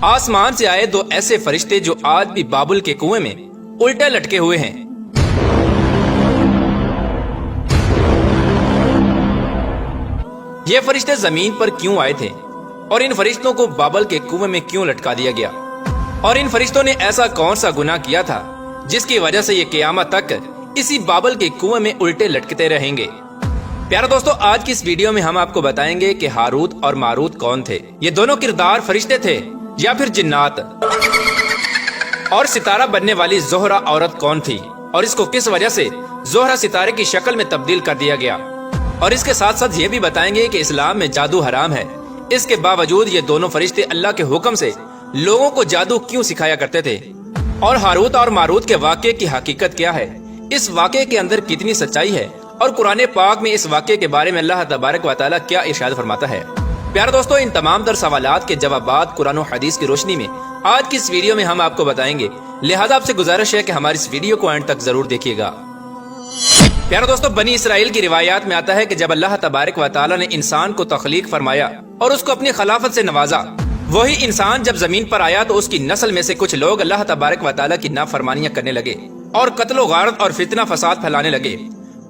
आसमान से आए दो ऐसे फरिश्ते जो आज भी बाबुल के कुएं में उल्टे लटके हुए हैं। ये फरिश्ते जमीन पर क्यों आए थे और इन फरिश्तों को बाबल के कुएं में क्यों लटका दिया गया, और इन फरिश्तों ने ऐसा कौन सा गुनाह किया था जिसकी वजह से ये क़यामत तक इसी बाबल के कुएं में उल्टे लटकते रहेंगे। प्यारे दोस्तों, आज की इस वीडियो में हम आपको बताएंगे कि हारूत और मारूत कौन थे। ये दोनों किरदार फरिश्ते थे या फिर जिन्नात, और सितारा बनने वाली जोहरा औरत कौन थी और इसको किस वजह से जोहरा सितारे की शक्ल में तब्दील कर दिया गया। और इसके साथ साथ ये भी बताएंगे कि इस्लाम में जादू हराम है, इसके बावजूद ये दोनों फरिश्ते अल्लाह के हुक्म से लोगों को जादू क्यों सिखाया करते थे, और हारूत और मारूत के वाक़े की हकीकत क्या है, इस वाक़े के अंदर कितनी सच्चाई है, और कुरान पाक में इस वाक़े के बारे में अल्लाह तबारक व तआला क्या इरशाद फरमाता है। प्यारे दोस्तों, इन तमाम तर सवालात के जवाबात कुरान और हदीस की रोशनी में आज की इस वीडियो में हम आपको बताएंगे। लिहाजा आपसे गुजारिश है कि हमारी इस वीडियो को एंड तक जरूर देखिएगा। प्यारे दोस्तों, बनी इसराइल की रिवायात में आता है कि जब अल्लाह तबारक व तआला ने इंसान को तख्लीक फरमाया और उसको अपनी खिलाफत से नवाजा, वही इंसान जब जमीन पर आया तो उसकी नस्ल में से कुछ लोग अल्लाह तबारक व तआला की नाफरमानियां करने लगे और कत्ल गारत और फितना फसाद फैलाने लगे।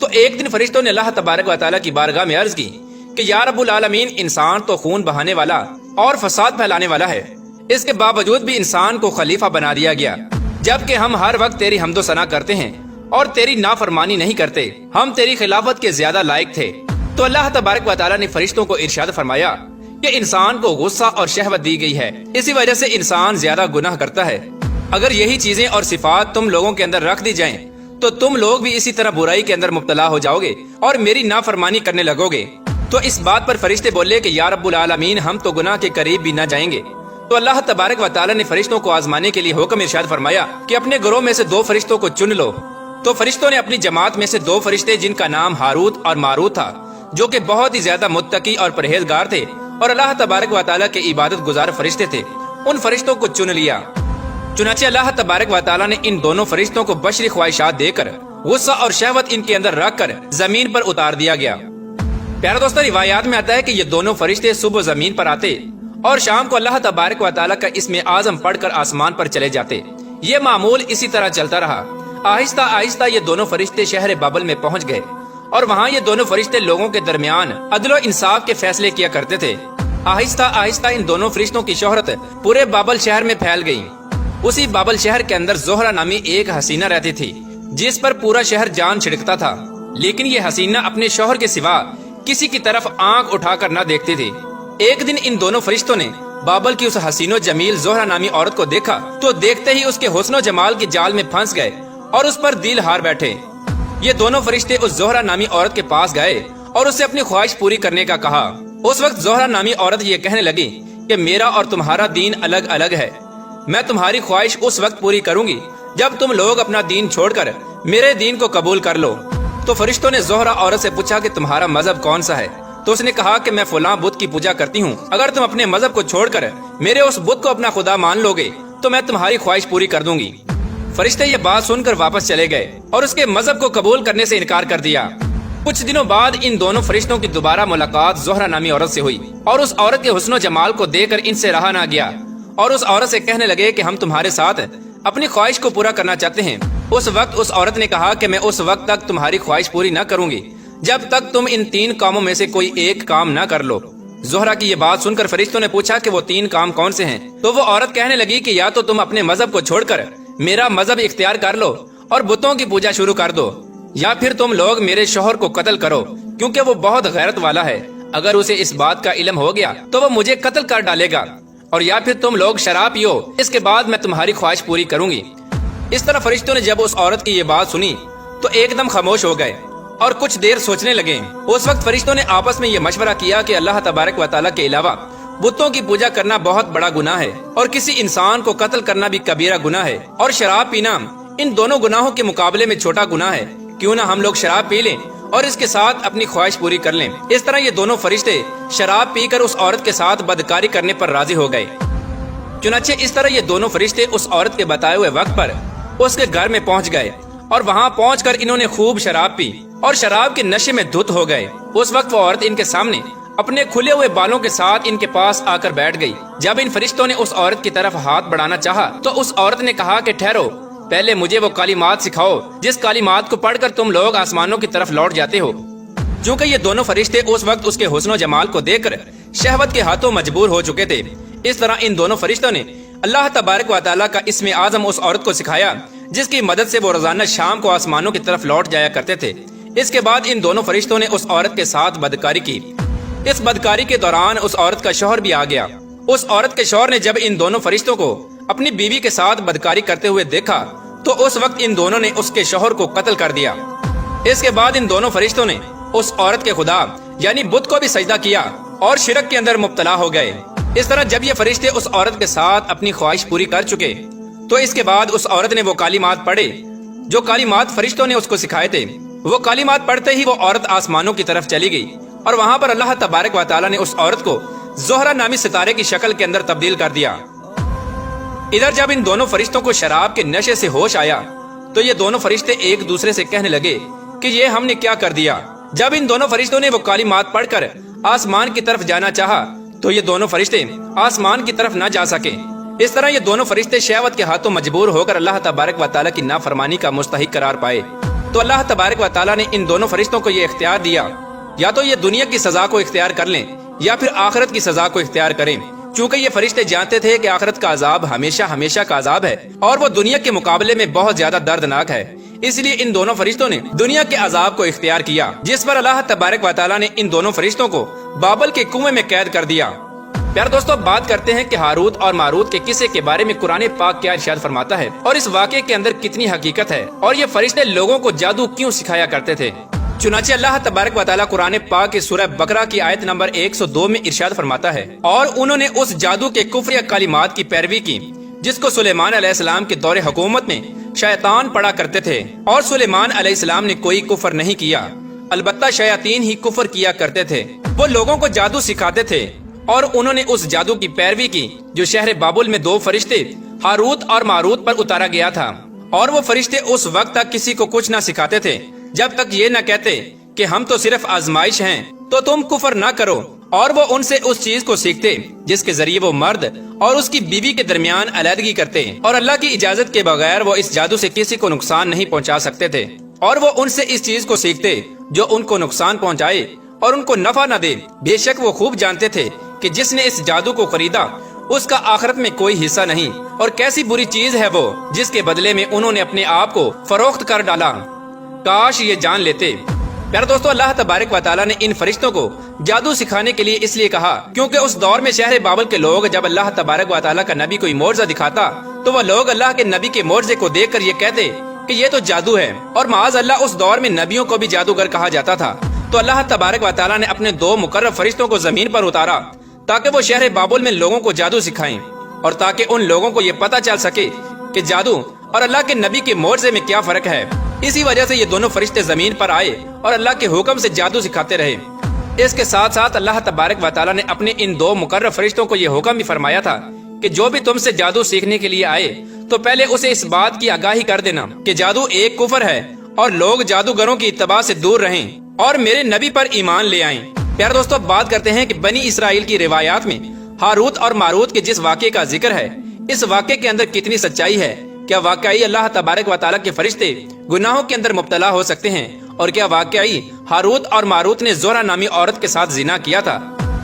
तो एक दिन फरिश्तों ने अल्लाह तबारक व तआला की बारगाह में अर्ज की कि या रब्बुल आलमीन, इंसान तो खून बहाने वाला और फसाद फैलाने वाला है, इसके बावजूद भी इंसान को खलीफा बना दिया गया, जबकि हम हर वक्त तेरी हम्दो सना करते हैं और तेरी नाफरमानी नहीं करते। हम तेरी खिलाफत के ज्यादा लायक थे। तो अल्लाह तबारक व तआला ने फरिश्तों को इरशाद फरमाया कि इंसान को गुस्सा और शहवत दी गई है, इसी वजह से इंसान ज्यादा गुनाह करता है। अगर यही चीजें और सिफात तुम लोगों के अंदर रख दी जाएं, तो तुम लोग भी इसी तरह बुराई के अंदर मुब्तला हो जाओगे और मेरी नाफरमानी करने लगोगे। तो इस बात पर फरिश्ते बोले कि या रब्बुल आलमीन, हम तो गुनाह के करीब भी न जाएंगे। तो अल्लाह तबारक व तआला ने फरिश्तों को आजमाने के लिए हुक्म इरशाद फरमाया कि अपने गिरोह में से 2 फरिश्तों को चुन लो। तो फरिश्तों ने अपनी जमात में से 2 फरिश्ते, जिनका नाम हारूत और मारूत था, जो कि बहुत ही ज्यादा मुत्तकी और परहेजगार थे और अल्लाह तबारक व तआला के इबादत गुजार फरिश्ते थे, उन फरिश्तों को चुन लिया। चुनाचे अल्लाह तबारक व तआला ने इन दोनों फरिश्तों को बशरी ख्वाहिशात देकर गुस्सा और शहवत इनके अंदर रखकर जमीन पर उतार दिया गया। प्यारे दोस्तों, रिवायात में आता है कि ये दोनों फरिश्ते सुबह जमीन पर आते और शाम को अल्लाह तबारक व तआला का इसमें आजम पढ़कर आसमान पर चले जाते। ये मामूल इसी तरह चलता रहा। आहिस्ता आहिस्ता ये दोनों फरिश्ते शहर बाबल में पहुंच गए और वहाँ ये दोनों फरिश्ते लोगों के दरमियान अदलो इंसाफ के फैसले किया करते थे। आहिस्ता आहिस्ता इन दोनों फरिश्तों की शोहरत पूरे बाबल शहर में फैल गई। उसी बाबल शहर के अंदर जोहरा नामी एक हसीना रहती थी, जिस पर पूरा शहर जान छिड़कता था। लेकिन ये हसीना अपने शौहर के सिवा किसी की तरफ आंख उठाकर न देखती थी। एक दिन इन दोनों फरिश्तों ने बाबल की उस हसीनो जमील जोहरा नामी औरत को देखा, तो देखते ही उसके हुस्नो जमाल की जाल में फंस गए और उस पर दिल हार बैठे। ये दोनों फरिश्ते उस जोहरा नामी औरत के पास गए और उससे अपनी ख्वाहिश पूरी करने का कहा। उस वक्त जोहरा नामी औरत ये कहने लगी कि मेरा और तुम्हारा दीन अलग अलग है। मैं तुम्हारी ख्वाहिश उस वक्त पूरी करूंगी जब तुम लोग अपना दीन छोड़कर मेरे दीन को कबूल कर लो। तो फरिश्तों ने जोहरा औरत से पूछा कि तुम्हारा मजहब कौन सा है। तो उसने कहा कि मैं फलां बुत की पूजा करती हूँ। अगर तुम अपने मजहब को छोड़कर मेरे उस बुत को अपना खुदा मान लोगे तो मैं तुम्हारी ख्वाहिश पूरी कर दूंगी। फरिश्ते ये बात सुनकर वापस चले गए और उसके मजहब को कबूल करने से इनकार कर दिया। कुछ दिनों बाद इन दोनों फरिश्तों की दोबारा मुलाकात जोहरा नामी औरत से हुई और उस औरत के हुस्नो जमाल को देखकर इनसे रहा ना गया और उस औरत से कहने लगे कि हम तुम्हारे साथ अपनी ख्वाहिश को पूरा करना चाहते हैं। उस वक्त उस औरत ने कहा कि मैं उस वक्त तक तुम्हारी ख्वाहिश पूरी न करूंगी जब तक तुम इन 3 कामों में से कोई एक काम न कर लो। जोहरा की ये बात सुनकर फरिश्तों ने पूछा कि वो 3 काम कौन से हैं। तो वो औरत कहने लगी कि या तो तुम अपने मजहब को छोड़कर मेरा मजहब इख्तियार कर लो और बुतों की पूजा शुरू कर दो, या फिर तुम लोग मेरे शौहर को कत्ल करो, क्योंकि वो बहुत गैरत वाला है। अगर उसे इस बात का इल्म हो गया तो वो मुझे कत्ल कर डालेगा, और या फिर तुम लोग शराब पियो, इसके बाद मैं तुम्हारी ख्वाहिश पूरी करूंगी। इस तरह फरिश्तों ने जब उस औरत की ये बात सुनी तो एकदम खामोश हो गए और कुछ देर सोचने लगे। उस वक्त फरिश्तों ने आपस में ये मशवरा किया कि अल्लाह तबारक व तआला के अलावा बुतों की पूजा करना बहुत बड़ा गुनाह है और किसी इंसान को कत्ल करना भी कबीरा गुनाह है, और शराब पीना इन दोनों गुनाहों के मुकाबले में छोटा गुनाह है। क्यों ना हम लोग शराब पी लें और इसके साथ अपनी ख्वाहिश पूरी कर लें। इस तरह ये दोनों फरिश्ते शराब पीकर उस औरत के साथ बदकारी करने पर राजी हो गए। चुनाचे इस तरह ये दोनों फरिश्ते उस औरत के बताए हुए वक्त पर उसके घर में पहुंच गए और वहां पहुंचकर इन्होंने खूब शराब पी और शराब के नशे में धुत हो गए। उस वक्त वो औरत इनके सामने अपने खुले हुए बालों के साथ इनके पास आकर बैठ गई। जब इन फरिश्तों ने उस औरत की तरफ हाथ बढ़ाना चाहा तो उस औरत ने कहा कि ठहरो, पहले मुझे वो कालिमात सिखाओ जिस कालिमात को पढ़कर तुम लोग आसमानों की तरफ लौट जाते हो। चूँकि ये दोनों फरिश्ते उस वक्त उसके हुस्न जमाल को देखकर शहवत के हाथों मजबूर हो चुके थे। इस तरह इन दोनों फरिश्तों ने अल्लाह तबारक व तआला का इस्म आज़म उस औरत को सिखाया जिसकी मदद से वो रोजाना शाम को आसमानों की तरफ लौट जाया करते थे। इसके बाद इन दोनों फरिश्तों ने उस औरत के साथ बदकारी की। इस बदकारी के दौरान उस औरत का शौहर भी आ गया। उस औरत के शौहर ने जब इन दोनों फरिश्तों को अपनी बीवी के साथ बदकारी करते हुए देखा तो उस वक्त इन दोनों ने उसके शौहर को कत्ल कर दिया। इसके बाद इन दोनों फरिश्तों ने उस औरत के खुदा यानी बुत को भी सजदा किया और शिरक के अंदर मुब्तला हो गए। इस तरह जब ये फरिश्ते उस औरत के साथ अपनी ख्वाहिश पूरी कर चुके तो इसके बाद उस औरत ने वो कालिमात पढ़े जो कालिमात फरिश्तों ने उसको सिखाए थे। वो कालिमात पढ़ते ही वो औरत आसमानों की तरफ चली गई और वहाँ पर अल्लाह तबारक व तआला ने उस औरत को ज़ोहरा नामी सितारे की शक्ल के अंदर तब्दील कर दिया। इधर जब इन दोनों फरिश्तों को शराब के नशे से होश आया तो ये दोनों फरिश्ते एक दूसरे से कहने लगे कि ये हमने क्या कर दिया। जब इन दोनों फरिश्तों ने वो कालिमात पढ़कर आसमान की तरफ जाना चाहा तो ये दोनों फरिश्ते आसमान की तरफ न जा सके। इस तरह ये दोनों फरिश्ते शहवत के हाथों मजबूर होकर अल्लाह तबारक व तआला की नाफरमानी का मुस्तहिक करार पाए। तो अल्लाह तबारक व तआला ने इन दोनों फरिश्तों को ये इख्तियार दिया, या तो ये दुनिया की सजा को इख्तियार कर लें या फिर आखिरत की सजा को इख्तियार करें। चूँकि ये फरिश्ते जानते थे कि आखिरत का अजाब हमेशा हमेशा का अजाब है और वो दुनिया के मुकाबले में बहुत ज्यादा दर्दनाक है, इसलिए इन दोनों फरिश्तों ने दुनिया के अजाब को इख्तियार किया, जिस पर अल्लाह तबारक व तआला ने इन दोनों फरिश्तों को बाबल के कुएं में कैद कर दिया। प्यारे दोस्तों, बात करते हैं कि हारूत और मारूत के किस्से के बारे में कुरान पाक क्या इरशाद फरमाता है और इस वाक़े के अंदर कितनी हकीकत है और ये फरिश्ते लोगों को जादू क्यों सिखाया करते थे। चुनाचे अल्लाह तबारक व तआला कुरान पाक की सूरह बकरा की आयत नंबर 102 में इरशाद फरमाता है, और उन्होंने उस जादू के कुफ्र या कालिमात की पैरवी की जिसको सुलेमान अलैहिस्सलाम के दौरे हुकूमत में शैतान पढ़ा करते थे, और सुलेमान अलैहिस्सलाम ने कोई कुफ्र नहीं किया, अलबत्ता शयातीन ही कुफ्र किया करते थे। वो लोगों को जादू सिखाते थे और उन्होंने उस जादू की पैरवी की जो शहर बाबुल में दो फरिश्ते हारूत और मारूत पर उतारा गया था, और वो फरिश्ते उस वक्त तक किसी को कुछ न सिखाते थे जब तक ये न कहते कि हम तो सिर्फ आजमाइश हैं, तो तुम कुफर न करो। और वो उनसे उस चीज को सीखते जिसके जरिए वो मर्द और उसकी बीवी के दरमियान अलहदगी करते और अल्लाह की इजाजत के बगैर वो इस जादू से किसी को नुकसान नहीं पहुंचा सकते थे। और वो उनसे इस चीज को सीखते जो उनको नुकसान पहुंचाए और उनको नफा न दे। बेशक वो खूब जानते थे कि जिसने इस जादू को खरीदा उसका आखिरत में कोई हिस्सा नहीं, और कैसी बुरी चीज है वो जिसके बदले में उन्होंने अपने आप को फरोख्त कर डाला। काश ये जान लेते। प्यारे दोस्तों, अल्लाह तबारक व तआला ने इन फरिश्तों को जादू सिखाने के लिए इसलिए कहा क्योंकि उस दौर में शहर बाबल के लोग जब अल्लाह तबारक व तआला का नबी कोई मोर्जा दिखाता तो वह लोग अल्लाह के नबी के मोर्जे को देखकर ये कहते कि ये तो जादू है, और माज अल्लाह उस दौर में नबियों को भी जादूगर कहा जाता था। तो अल्लाह तबारक व तआला ने अपने दो मुकर्रब फरिश्तों को जमीन पर उतारा ताकि वो शहर बाबुल में लोगों को जादू सिखाएं और ताकि उन लोगों को ये पता चल सके कि जादू और अल्लाह के नबी के मोर्जे में क्या फर्क है। इसी वजह से ये दोनों फरिश्ते जमीन पर आए और अल्लाह के हुक्म से जादू सिखाते रहे। इसके साथ साथ अल्लाह तबारक व तआला ने अपने इन दो मुकर्रब फरिश्तों को ये हुक्म भी फरमाया था कि जो भी तुमसे जादू सीखने के लिए आए तो पहले उसे इस बात की आगाही कर देना कि जादू एक कुफर है और लोग जादूगरों की इत्तबा से दूर रहें और मेरे नबी पर ईमान ले आएं। प्यारे दोस्तों, बात करते हैं कि बनी इसराइल की रिवायात में हारूत और मारूत के जिस वाक़े का जिक्र है, इस वाक़े के अंदर कितनी सच्चाई है। क्या वाकई अल्लाह तबारक व तआला के फरिश्ते गुनाहों के अंदर मुब्तला हो सकते हैं, और क्या वाकई हारूत और मारूत ने ज़ोहरा नामी औरत के साथ जिना किया था।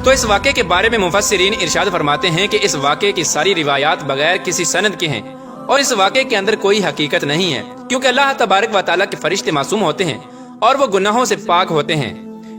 तो इस वाक़े के बारे में मुफस्सिरीन इरशाद फरमाते हैं कि इस वाक़े की सारी रिवायात बगैर किसी सनद के हैं और इस वाक़े के अंदर कोई हकीकत नहीं है, क्योंकि अल्लाह तबारक व तआला के फरिश्ते मासूम होते हैं और वो गुनाहों से पाक होते हैं।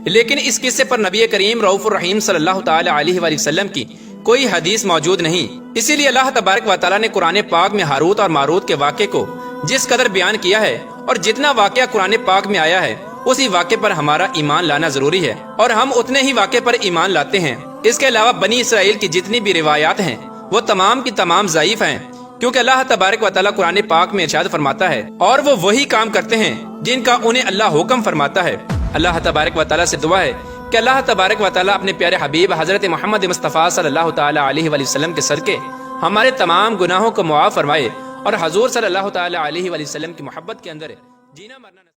लेकिन इस किस्से पर नबी करीम रऊफुर रहीम सल्लल्लाहु तआला अलैहि वसल्लम की कोई हदीस मौजूद नहीं। इसीलिए अल्लाह तबारक व तआला ने कुरान पाक में हारूत और मारूत के वाक़े को जिस कदर बयान किया है और जितना वाक़या कुरान पाक में आया है उसी वाक़े पर हमारा ईमान लाना जरूरी है, और हम उतने ही वाक़े पर ईमान लाते हैं। इसके अलावा बनी इसराइल की जितनी भी रिवायात हैं वो तमाम की तमाम ज़ईफ हैं, क्योंकि अल्लाह तबारक व तआला कुरान पाक में इरशाद फरमाता है और वो वही काम करते हैं जिनका उन्हें अल्लाह हुक्म फरमाता है। अल्लाह तबारक व तआला से दुआ है कि अल्लाह तबारक व तआला अपने प्यारे हबीब हजरत मोहम्मद मुस्तफ़ा सल्लल्लाहु तआला अलैहि वसल्लम के सदके हमारे तमाम गुनाहों को मुआफ़ फरमाए और हजूर सल्लल्लाहु तआला अलैहि वसल्लम की मोहब्बत के अंदर जीना मरना